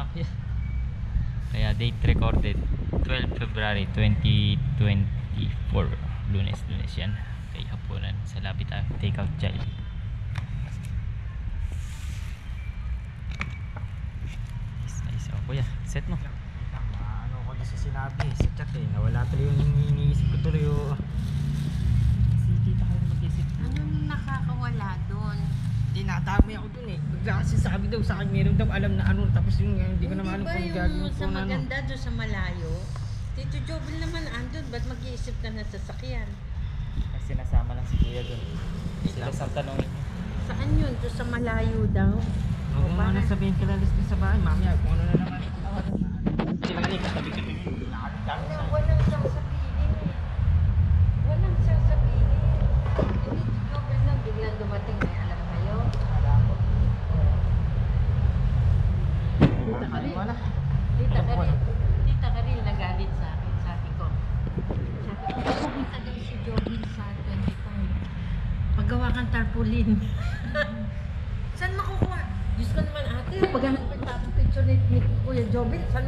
mga kuya. Kaya date recorded 12 February 2024, Lunes yan. Kaya hapunan sa lapit tayo take out child. Nice. Oh, kuya, set mo. Ano ko na sa sinabi sa chat nawala tuloy yung iniisip ko tuloy Si tita ka rin mag-isip. Anong nakakawala doon? Hindi nadami ako dun bigla kasi sabi daw sa akin meron daw alam na ano tapos yung hindi ko naman alam ba kung yung gagawin sa ko na ano. maganda doon sa malayo? Tito Jobel naman andun, ba't mag-iisip ka na sasakyan? Kasi nasama lang si kuya doon. Sila sa tanongin niyo. Saan yun? Doon sa malayo daw? Huwag mo ba? na sabihin ka lalis din sa bahay mamaya kung ano na naman. Sila kanina katabi ka tingin. Walang sasabihin eh. Walang sasabihin. Hindi Tito Jobel lang biglang dumating may alam kayo. Tita Karil. Wala. Tita Karil nagalit sa akin. Sabi ko, pupunta daw si Jobel sa 25. Paggawa kang tarpaulin. Saan makukuha? Diyos ko naman ate, paghanap ng picture ni Kuya Jobel, saan